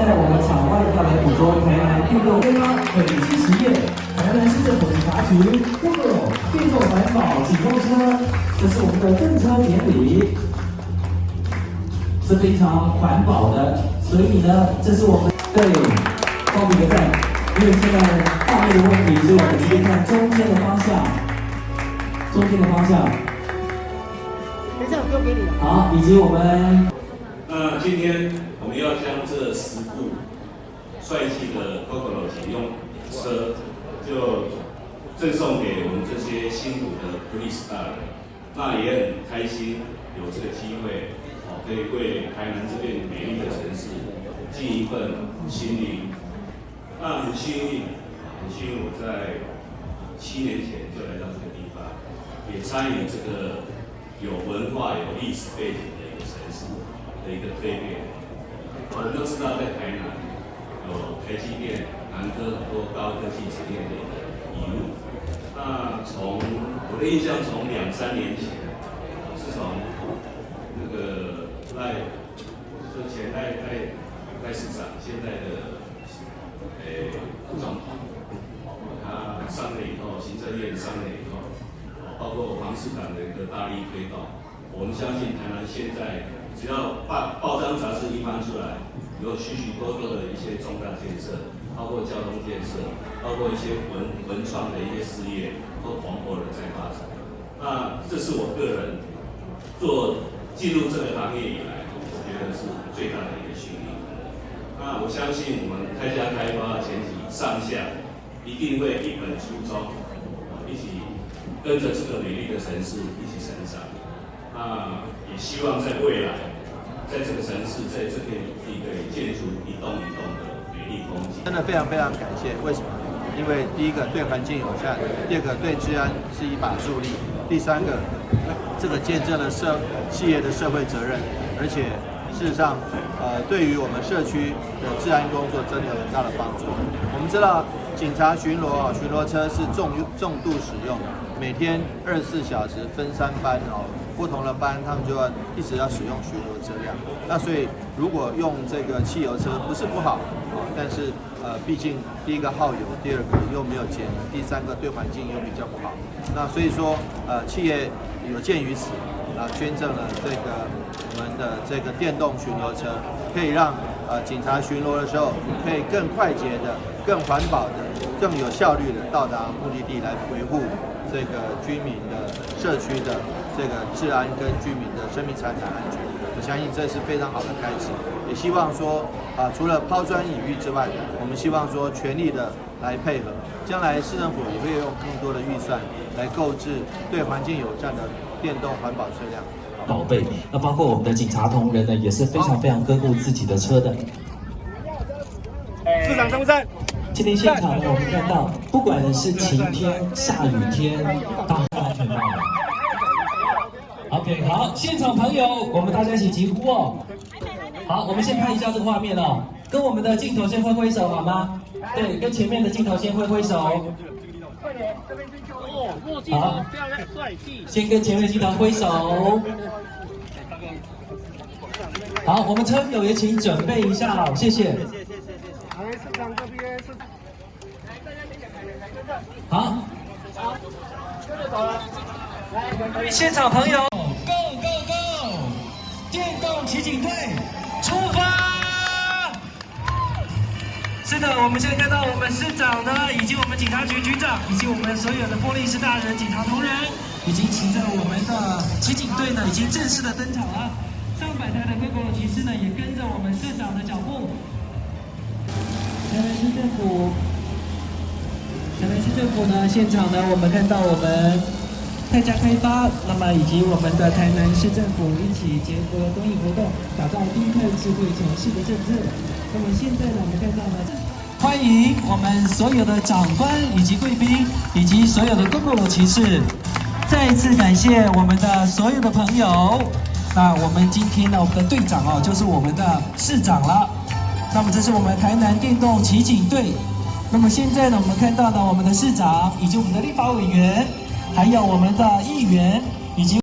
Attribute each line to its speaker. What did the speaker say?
Speaker 1: 在我们场外要来捕捉台南电动规划累积实验，台南市政府警察局GoGo电动环保启动车，这是我们的赠车典礼，是非常环保的，所以呢，这是我们对报名个赞，因为现在画面的问题，所以我们直接看中间的方向，中间的方向。
Speaker 2: 等一下，我丢给你了。
Speaker 1: 好，以及我们。
Speaker 3: 今天我们要将这10部帅气的 GoGo 启用车，就赠送给我们这些辛苦的 Police Star。那也很开心有这个机会，可以为台南这片美丽的城市尽一份心力。那很幸运，我在7年前就来到这个地方，也参与这个有文化、有历史背景的一个城市的一个蜕变。我们都知道，在台南有台积电、南科很多高科技产业的一个移入。那从我的印象，从2-3年前，是从那个前赖市长，现在的副总统，他上任以后，行政院上任以后，包括黄市长的一个大力推动，我们相信台南现在。只要报章杂志一翻出来，有许许多多的一些重大建设，包括交通建设，包括一些文创的一些事业，都蓬勃的在发展。那这是我个人进入这个行业以来，我觉得是最大的一个训练。那我相信我们开发前期上下一定会一本初衷，一起跟着这个美丽的城市一起成长。那也希望在未来，在这个城市，在这片土地可以建出一栋一栋的美丽风景。
Speaker 4: 真的非常非常感谢，为什么？因为第一个对环境友善，第二个对治安是一把助力，第三个这个见证了企业的社会责任，而且事实上，对于我们社区的治安工作真的有很大的帮助。我们知道警察巡逻车是重度使用，每天24小时分3班不同的班他们就要一直要使用巡逻车辆。那所以如果用这个汽油车不是不好但是毕竟第一个耗油，第二个又没有节能，第三个对环境又比较不好。那所以说企业有鉴于此捐赠了我们的这个电动巡逻车，可以让警察巡逻的时候可以更快捷的、更环保的、更有效率的到达目的地来维护这个居民的社区的这个治安跟居民的生命财产安全。我相信这是非常好的开始，也希望说除了抛砖引玉之外，我们希望说全力的来配合，将来市政府也会用更多的预算来购置对环境友善的电动环保车辆。
Speaker 1: 宝贝，那包括我们的警察同仁呢，也是非常呵护自己的车的。
Speaker 2: 市长中山。
Speaker 1: 今天现场呢，我们看到，不管是晴天、下雨天，大家安全到了。OK， 好，现场朋友，我们大家一起疾呼哦。好，我们先拍一下这个画面哦，跟我们的镜头先挥挥手好吗？对，跟前面的镜头先挥挥手。好，先跟前面镜头挥手。好，我们车友也请准备一下哦，谢谢。好，现场朋友 ，Go Go Go！ 电动骑警队出发！是的，我们现在看到我们市长呢，以及我们警察局局长，以及我们所有的玻璃市大人、警察同仁，已经骑着我们的骑警队呢，已经正式的登场了。上百台的GoGo骑士呢，也跟着我们市长的脚步。台南市政府呢，现场呢，我们看到我们泰嘉开发，那么以及我们的台南市政府一起结合公益活动，打造低碳智慧城市的政策。那么现在呢，我们看到呢，欢迎我们所有的长官以及贵宾，以及所有的GoGo骑士，再一次感谢我们的所有的朋友。那我们今天呢，我们的队长就是我们的市长了。那么这是我们台南电动骑警队。那么现在呢，我们看到呢，我们的市长以及我们的立法委员，还有我们的议员以及。